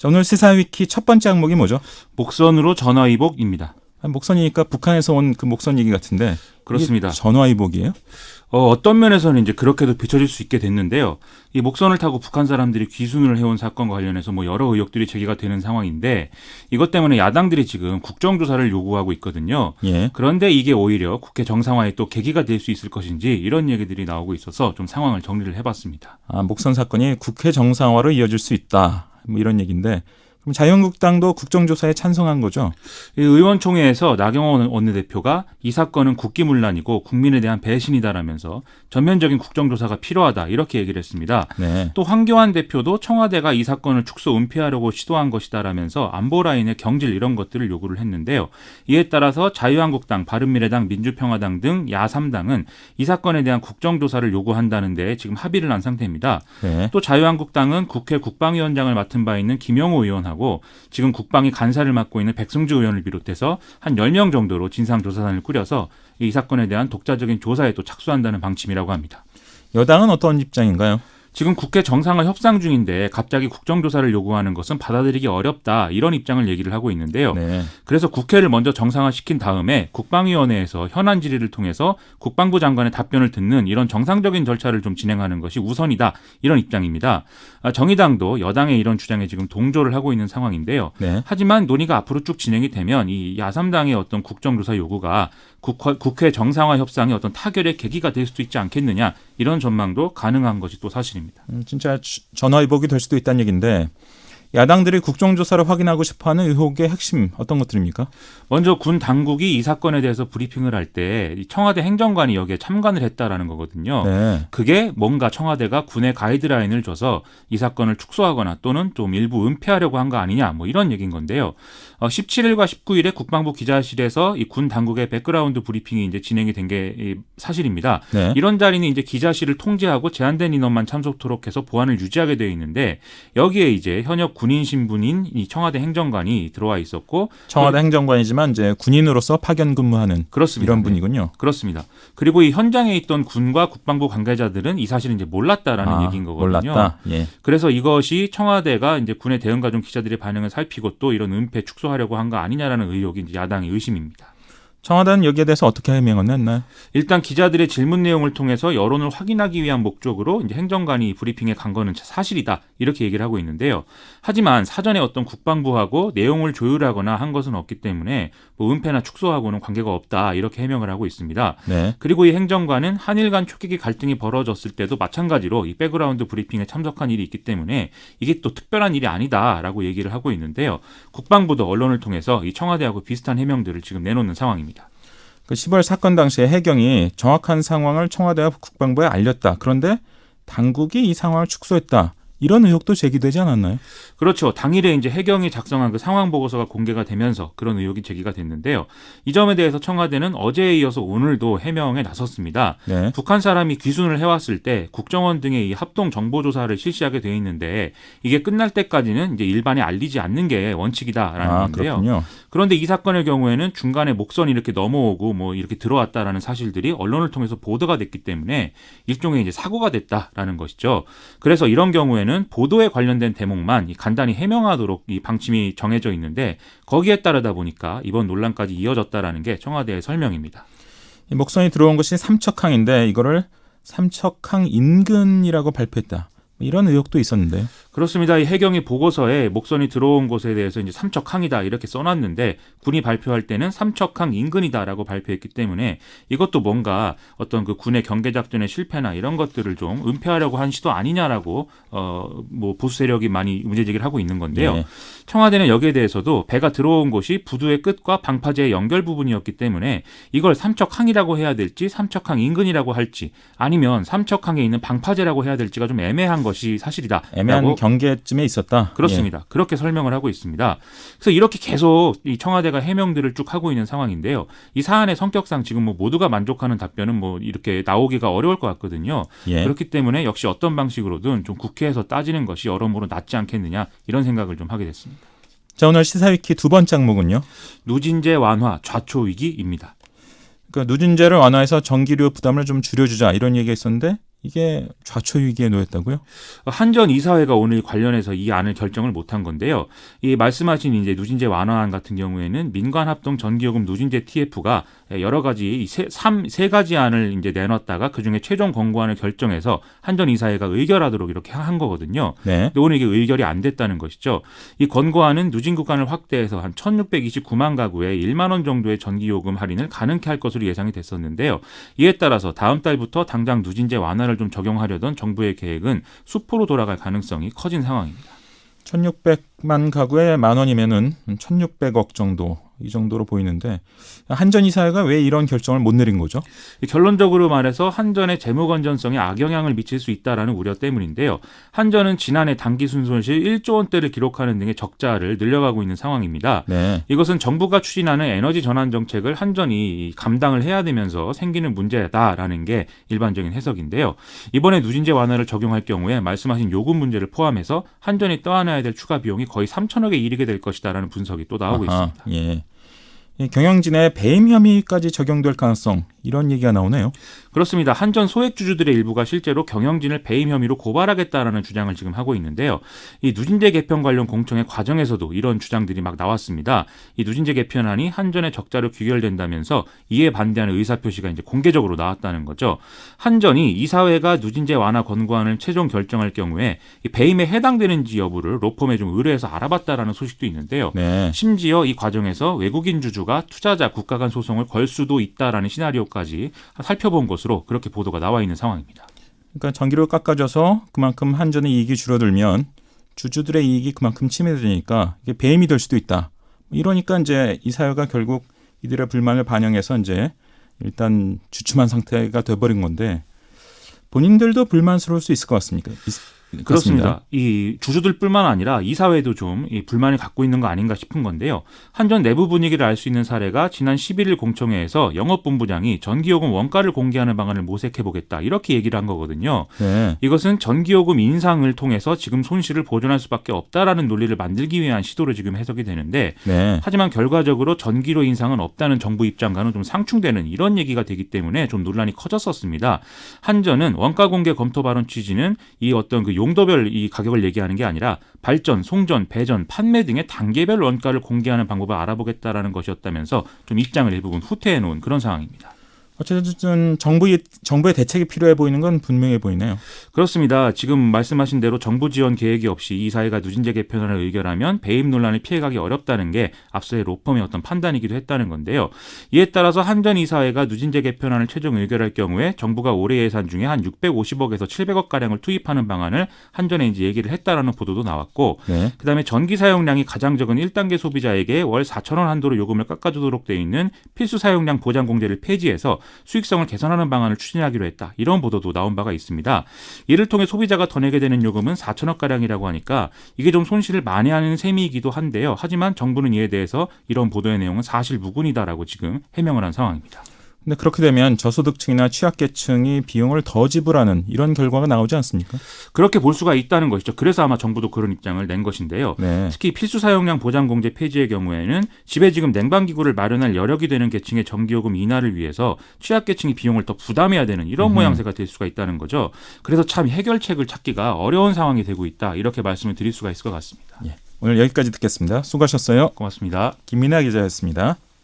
자, 오늘 시사위키 첫 번째 항목이 뭐죠? 목선으로 전화위복입니다. 목선이니까 북한에서 온 그 목선 얘기 같은데. 그렇습니다. 전화위복이에요? 어떤 면에서는 이제 그렇게도 비춰질 수 있게 됐는데요. 이 목선을 타고 북한 사람들이 귀순을 해온 사건과 관련해서 뭐 여러 의혹들이 제기가 되는 상황인데 이것 때문에 야당들이 지금 국정조사를 요구하고 있거든요. 예. 그런데 이게 오히려 국회 정상화에 또 계기가 될 수 있을 것인지 이런 얘기들이 나오고 있어서 좀 상황을 정리를 해봤습니다. 목선 사건이 국회 정상화로 이어질 수 있다. 뭐 이런 얘기인데. 그럼 자유한국당도 국정조사에 찬성한 거죠? 의원총회에서 나경원 원내대표가 이 사건은 국기문란이고 국민에 대한 배신이다라면서 전면적인 국정조사가 필요하다 이렇게 얘기를 했습니다. 네. 또 황교안 대표도 청와대가 이 사건을 축소 은폐하려고 시도한 것이다라면서 안보 라인의 경질 이런 것들을 요구를 했는데요. 이에 따라서 자유한국당, 바른미래당, 민주평화당 등 야3당은 이 사건에 대한 국정조사를 요구한다는 데 지금 합의를 한 상태입니다. 네. 또 자유한국당은 국회 국방위원장을 맡은 바 있는 김영호 의원하고 지금 국방위 간사를 맡고 있는 백승주 의원을 비롯해서 한 10명 정도로 진상조사단을 꾸려서 이 사건에 대한 독자적인 조사에 또 착수한다는 방침이라고 합니다. 여당은 어떤 입장인가요? 지금 국회 정상화 협상 중인데 갑자기 국정조사를 요구하는 것은 받아들이기 어렵다 이런 입장을 얘기를 하고 있는데요. 네. 그래서 국회를 먼저 정상화시킨 다음에 국방위원회에서 현안 질의를 통해서 국방부 장관의 답변을 듣는 이런 정상적인 절차를 좀 진행하는 것이 우선이다 이런 입장입니다. 정의당도 여당의 이런 주장에 지금 동조를 하고 있는 상황인데요. 네. 하지만 논의가 앞으로 쭉 진행이 되면 이 야3당의 어떤 국정조사 요구가 국회 정상화 협상의 어떤 타결의 계기가 될 수도 있지 않겠느냐 이런 전망도 가능한 것이 또 사실입니다. 진짜 전화위복이 될 수도 있다는 얘기인데 야당들이 국정조사를 확인하고 싶어하는 의혹의 핵심 어떤 것들입니까? 먼저 군 당국이 이 사건에 대해서 브리핑을 할 때 청와대 행정관이 여기에 참관을 했다라는 거거든요. 네. 그게 뭔가 청와대가 군에 가이드라인을 줘서 이 사건을 축소하거나 또는 좀 일부 은폐하려고 한 거 아니냐 뭐 이런 얘기인 건데요. 17일과 19일에 국방부 기자실에서 이 군 당국의 백그라운드 브리핑이 이제 진행이 된 게 사실입니다. 네. 이런 자리는 이제 기자실을 통제하고 제한된 인원만 참석토록 해서 보안을 유지하게 되어 있는데 여기에 이제 현역 군인 신분인 이 청와대 행정관이 들어와 있었고 청와대 행정관이지만 이제 군인으로서 파견 근무하는 그렇습니다. 이런 분이군요. 그렇습니다. 그리고 이 현장에 있던 군과 국방부 관계자들은 이 사실을 이제 몰랐다라는 얘기인 거거든요. 몰랐다. 예. 그래서 이것이 청와대가 이제 군의 대응과 좀 기자들의 반응을 살피고 또 이런 은폐 축소하려고 한 거 아니냐라는 의혹이 이제 야당의 의심입니다. 청와대는 여기에 대해서 어떻게 해명을 했나요? 일단 기자들의 질문 내용을 통해서 여론을 확인하기 위한 목적으로 이제 행정관이 브리핑에 간 거는 사실이다 이렇게 얘기를 하고 있는데요. 하지만 사전에 어떤 국방부하고 내용을 조율하거나 한 것은 없기 때문에 뭐 은폐나 축소하고는 관계가 없다 이렇게 해명을 하고 있습니다. 네. 그리고 이 행정관은 한일 간 초계기 갈등이 벌어졌을 때도 마찬가지로 이 백그라운드 브리핑에 참석한 일이 있기 때문에 이게 또 특별한 일이 아니다라고 얘기를 하고 있는데요. 국방부도 언론을 통해서 이 청와대하고 비슷한 해명들을 지금 내놓는 상황입니다. 그 10월 사건 당시에 해경이 정확한 상황을 청와대와 국방부에 알렸다. 그런데 당국이 이 상황을 축소했다. 이런 의혹도 제기되지 않았나요? 그렇죠. 당일에 이제 해경이 작성한 그 상황 보고서가 공개가 되면서 그런 의혹이 제기가 됐는데요. 이 점에 대해서 청와대는 어제에 이어서 오늘도 해명에 나섰습니다. 네. 북한 사람이 귀순을 해왔을 때 국정원 등의 이 합동 정보 조사를 실시하게 돼 있는데 이게 끝날 때까지는 이제 일반에 알리지 않는 게 원칙이다라는 건데요. 그렇군요. 그런데 이 사건의 경우에는 중간에 목선이 이렇게 넘어오고 뭐 이렇게 들어왔다라는 사실들이 언론을 통해서 보도가 됐기 때문에 일종의 이제 사고가 됐다라는 것이죠. 그래서 이런 경우에는 보도에 관련된 대목만 간단히 해명하도록 이 방침이 정해져 있는데 거기에 따르다 보니까 이번 논란까지 이어졌다라는 게 청와대의 설명입니다. 이 목선이 들어온 것이 삼척항인데 이거를 삼척항 인근이라고 발표했다. 이런 의혹도 있었는데요. 그렇습니다. 이 해경이 보고서에 목선이 들어온 곳에 대해서 이제 삼척항이다 이렇게 써놨는데 군이 발표할 때는 삼척항 인근이다라고 발표했기 때문에 이것도 뭔가 어떤 그 군의 경계작전의 실패나 이런 것들을 좀 은폐하려고 한 시도 아니냐라고 뭐 보수 세력이 많이 문제 제기를 하고 있는 건데요. 네. 청와대는 여기에 대해서도 배가 들어온 곳이 부두의 끝과 방파제의 연결 부분이었기 때문에 이걸 삼척항이라고 해야 될지 삼척항 인근이라고 할지 아니면 삼척항에 있는 방파제라고 해야 될지가 좀 애매한 것이 사실이다. 애매한 경계쯤에 있었다. 그렇습니다. 예. 그렇게 설명을 하고 있습니다. 그래서 이렇게 계속 이 청와대가 해명들을 쭉 하고 있는 상황인데요. 이 사안의 성격상 지금 뭐 모두가 만족하는 답변은 뭐 이렇게 나오기가 어려울 것 같거든요. 예. 그렇기 때문에 역시 어떤 방식으로든 좀 국회에서 따지는 것이 여러모로 낫지 않겠느냐 이런 생각을 좀 하게 됐습니다. 자, 오늘 시사위키 두 번째 항목은요. 누진제 완화 좌초 위기입니다. 그러니까 누진제를 완화해서 전기료 부담을 좀 줄여주자 이런 얘기가 있었는데 이게 좌초위기에 놓였다고요? 한전 이사회가 오늘 관련해서 이 안을 결정을 못한 건데요. 이 말씀하신 이제 누진제 완화안 같은 경우에는 민관합동 전기요금 누진제 TF가 여러 가지 세 가지 안을 이제 내놨다가 그 중에 최종 권고안을 결정해서 한전 이사회가 의결하도록 이렇게 한 거거든요. 네. 근데 오늘 이게 의결이 안 됐다는 것이죠. 이 권고안은 누진 구간을 확대해서 한 1,629만 가구에 1만 원 정도의 전기요금 할인을 가능케 할 것으로 예상이 됐었는데요. 이에 따라서 다음 달부터 당장 누진제 완화를 좀 적용하려던 정부의 계획은 수포로 돌아갈 가능성이 커진 상황입니다. 1,600만 가구에 만 원이면은 1,600억 정도 이 정도로 보이는데 한전 이사회가 왜 이런 결정을 못 내린 거죠? 결론적으로 말해서 한전의 재무 건전성에 악영향을 미칠 수 있다라는 우려 때문인데요. 한전은 지난해 단기 순손실 1조 원대를 기록하는 등의 적자를 늘려가고 있는 상황입니다. 네. 이것은 정부가 추진하는 에너지 전환 정책을 한전이 감당을 해야 되면서 생기는 문제다라는 게 일반적인 해석인데요. 이번에 누진제 완화를 적용할 경우에 말씀하신 요금 문제를 포함해서 한전이 떠안아야 될 추가 비용이 거의 3천억에 이르게 될 것이다라는 분석이 또 나오고 있습니다. 예. 이 경영진의 배임 혐의까지 적용될 가능성 이런 얘기가 나오네요. 그렇습니다. 한전 소액주주들의 일부가 실제로 경영진을 배임 혐의로 고발하겠다라는 주장을 지금 하고 있는데요. 이 누진제 개편 관련 공청회 과정에서도 이런 주장들이 막 나왔습니다. 이 누진제 개편안이 한전의 적자로 귀결된다면서 이에 반대하는 의사표시가 이제 공개적으로 나왔다는 거죠. 한전이 이사회가 누진제 완화 권고안을 최종 결정할 경우에 이 배임에 해당되는지 여부를 로펌에 좀 의뢰해서 알아봤다라는 소식도 있는데요. 네. 심지어 이 과정에서 외국인 주주가 투자자 국가 간 소송을 걸 수도 있다라는 시나리오까지 살펴본 것으로 그렇게 보도가 나와 있는 상황입니다. 그러니까 전기료 깎아줘서 그만큼 한전의 이익이 줄어들면 주주들의 이익이 그만큼 침해되니까 이게 배임이 될 수도 있다. 이러니까 이제 이사회가 결국 이들의 불만을 반영해서 이제 일단 주춤한 상태가 돼버린 건데 본인들도 불만스러울 수 있을 것 같습니까? 그렇습니다. 이 주주들뿐만 아니라 이사회도 좀 이 불만을 갖고 있는 거 아닌가 싶은 건데요. 한전 내부 분위기를 알 수 있는 사례가 지난 11일 공청회에서 영업본부장이 전기요금 원가를 공개하는 방안을 모색해보겠다 이렇게 얘기를 한 거거든요. 네. 이것은 전기요금 인상을 통해서 지금 손실을 보존할 수밖에 없다라는 논리를 만들기 위한 시도로 지금 해석이 되는데 네. 하지만 결과적으로 전기료 인상은 없다는 정부 입장과는 좀 상충되는 이런 얘기가 되기 때문에 좀 논란이 커졌었습니다. 한전은 원가 공개 검토 발언 취지는 이 어떤 그 용도별 이 가격을 얘기하는 게 아니라 발전, 송전, 배전, 판매 등의 단계별 원가를 공개하는 방법을 알아보겠다라는 것이었다면서 좀 입장을 일부분 후퇴해 놓은 그런 상황입니다. 어쨌든 정부의 대책이 필요해 보이는 건 분명해 보이네요. 그렇습니다. 지금 말씀하신 대로 정부 지원 계획이 없이 이사회가 누진제 개편안을 의결하면 배임 논란을 피해가기 어렵다는 게 앞서의 로펌의 어떤 판단이기도 했다는 건데요. 이에 따라서 한전 이사회가 누진제 개편안을 최종 의결할 경우에 정부가 올해 예산 중에 한 650억에서 700억 가량을 투입하는 방안을 한전에 이제 얘기를 했다라는 보도도 나왔고, 네. 그다음에 전기 사용량이 가장 적은 1단계 소비자에게 월 4,000원 한도로 요금을 깎아주도록 되어 있는 필수 사용량 보장 공제를 폐지해서 수익성을 개선하는 방안을 추진하기로 했다. 이런 보도도 나온 바가 있습니다. 이를 통해 소비자가 더 내게 되는 요금은 4천억 가량이라고 하니까 이게 좀 손실을 만회하는 셈이기도 한데요. 하지만 정부는 이에 대해서 이런 보도의 내용은 사실 무근이다라고 지금 해명을 한 상황입니다. 근데 그렇게 되면 저소득층이나 취약계층이 비용을 더 지불하는 이런 결과가 나오지 않습니까? 그렇게 볼 수가 있다는 것이죠. 그래서 아마 정부도 그런 입장을 낸 것인데요. 네. 특히 필수 사용량 보장 공제 폐지의 경우에는 집에 지금 냉방기구를 마련할 여력이 되는 계층의 전기요금 인하를 위해서 취약계층이 비용을 더 부담해야 되는 이런 모양새가 될 수가 있다는 거죠. 그래서 참 해결책을 찾기가 어려운 상황이 되고 있다. 이렇게 말씀을 드릴 수가 있을 것 같습니다. 예. 오늘 여기까지 듣겠습니다. 수고하셨어요. 고맙습니다. 김민아 기자였습니다.